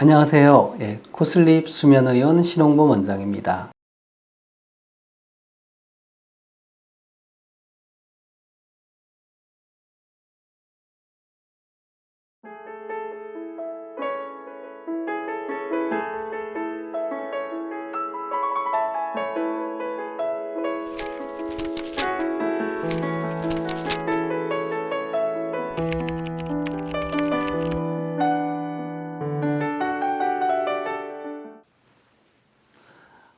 안녕하세요. 코슬립 수면의원 신홍범 원장입니다.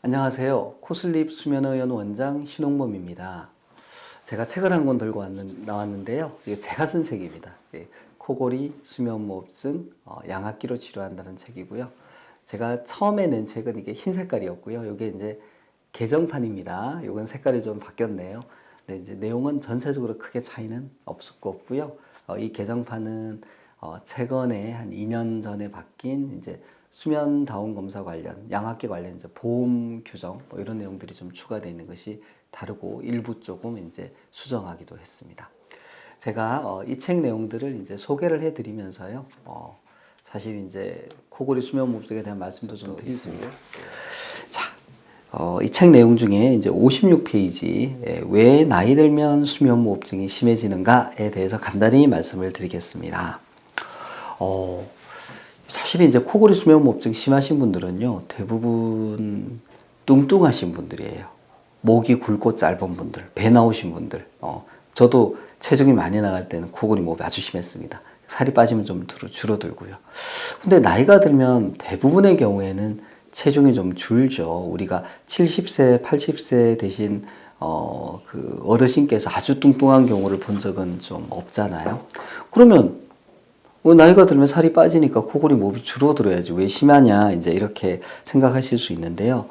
안녕하세요. 코슬립 수면의원 원장 신홍범입니다. 제가 책을 한 권 들고 나왔는데요. 이게 제가 쓴 책입니다. 코골이, 수면무호흡증, 양압기로 치료한다는 책이고요. 제가 처음에 낸 책은 이게 흰 색깔이었고요. 이게 이제 개정판입니다. 이건 색깔이 좀 바뀌었네요. 네, 이제 내용은 전체적으로 크게 차이는 없고요. 이 개정판은 최근에 한 2년 전에 바뀐 이제 수면 다운 검사 관련, 양압기 관련 이제 보험 규정 뭐 이런 내용들이 좀 추가되어 있는 것이 다르고 일부 조금 이제 수정하기도 했습니다. 제가 이 책 내용들을 이제 소개를 해드리면서요. 사실 이제 코골이 수면무호흡증에 대한 말씀도 좀 드리고요. 자, 이 책 내용 중에 이제 56페이지 왜 나이 들면 수면무호흡증이 심해지는가에 대해서 간단히 말씀을 드리겠습니다. 사실 이제 코골이 수면무호흡증 심하신 분들은요, 대부분 뚱뚱하신 분들이에요. 목이 굵고 짧은 분들, 배 나오신 분들. 저도 체중이 많이 나갈 때는 코골이 무호흡이 아주 심했습니다. 살이 빠지면 좀 줄어들고요. 근데 나이가 들면 대부분의 경우에는 체중이 좀 줄죠. 우리가 70세, 80세 대신 그 어르신께서 아주 뚱뚱한 경우를 본 적은 좀 없잖아요. 그러면 나이가 들면 살이 빠지니까 코골이 무호흡이 줄어들어야지 왜 심하냐 이제 이렇게 생각하실 수 있는데요.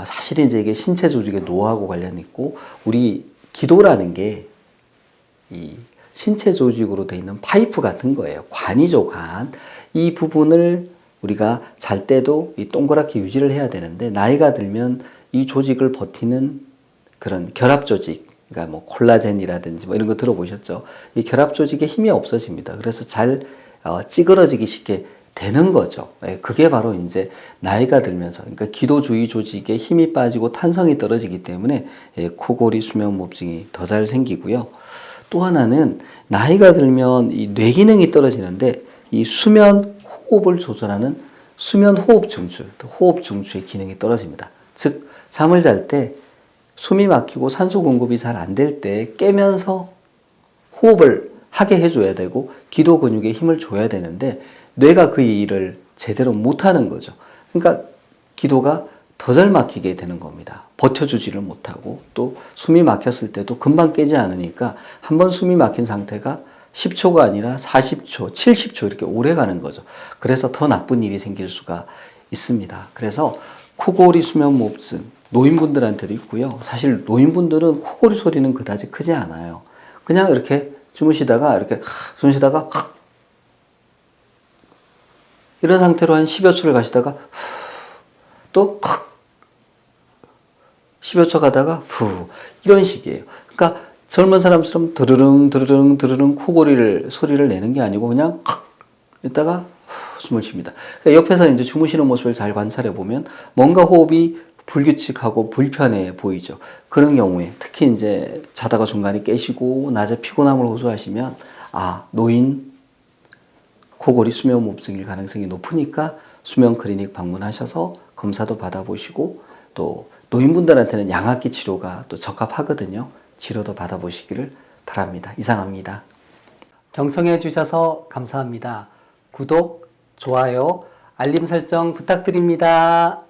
사실 이제 이게 신체 조직의 노화하고 관련이 있고 우리 기도라는 게 이 신체 조직으로 되어 있는 파이프 같은 거예요. 관이죠, 관. 이 부분을 우리가 잘 때도 이 동그랗게 유지를 해야 되는데 나이가 들면 이 조직을 버티는 그런 결합 조직, 그러니까 뭐 콜라겐이라든지 뭐 이런 거 들어보셨죠? 이 결합 조직의 힘이 없어집니다. 그래서 잘 찌그러지기 쉽게 되는 거죠. 그게 바로 이제 나이가 들면서, 그러니까 기도 주위 조직에 힘이 빠지고 탄성이 떨어지기 때문에 코골이 수면무호흡증이 더 잘 생기고요. 또 하나는 나이가 들면 이 뇌 기능이 떨어지는데 이 수면 호흡을 조절하는 수면 호흡 중추, 호흡 중추의 기능이 떨어집니다. 즉 잠을 잘 때 숨이 막히고 산소 공급이 잘 안 될 때 깨면서 호흡을 하게 해줘야 되고 기도 근육에 힘을 줘야 되는데 뇌가 그 일을 제대로 못하는 거죠. 그러니까 기도가 더 잘 막히게 되는 겁니다. 버텨주지를 못하고 또 숨이 막혔을 때도 금방 깨지 않으니까 한번 숨이 막힌 상태가 10초가 아니라 40초, 70초 이렇게 오래 가는 거죠. 그래서 더 나쁜 일이 생길 수가 있습니다. 그래서 코골이 수면무호흡증 노인분들한테도 있고요. 사실 노인분들은 코골이 소리는 그다지 크지 않아요. 그냥 이렇게 주무시다가 이렇게 숨 쉬다가 이런 상태로 한 10여 초를 가시다가 또 10여 초 가다가 후 이런 식이에요. 그러니까 젊은 사람처럼 드르릉 드르릉 드르릉 코골이를 소리를 내는 게 아니고 그냥 이따가 숨을 쉽니다. 그러니까 옆에서 이제 주무시는 모습을 잘 관찰해 보면 뭔가 호흡이 불규칙하고 불편해 보이죠. 그런 경우에 특히 이제 자다가 중간에 깨시고 낮에 피곤함을 호소하시면 노인 코골이 수면무호흡증일 가능성이 높으니까 수면 클리닉 방문하셔서 검사도 받아보시고 또 노인분들한테는 양압기 치료가 또 적합하거든요. 치료도 받아보시기를 바랍니다. 이상합니다. 경청해 주셔서 감사합니다. 구독, 좋아요, 알림 설정 부탁드립니다.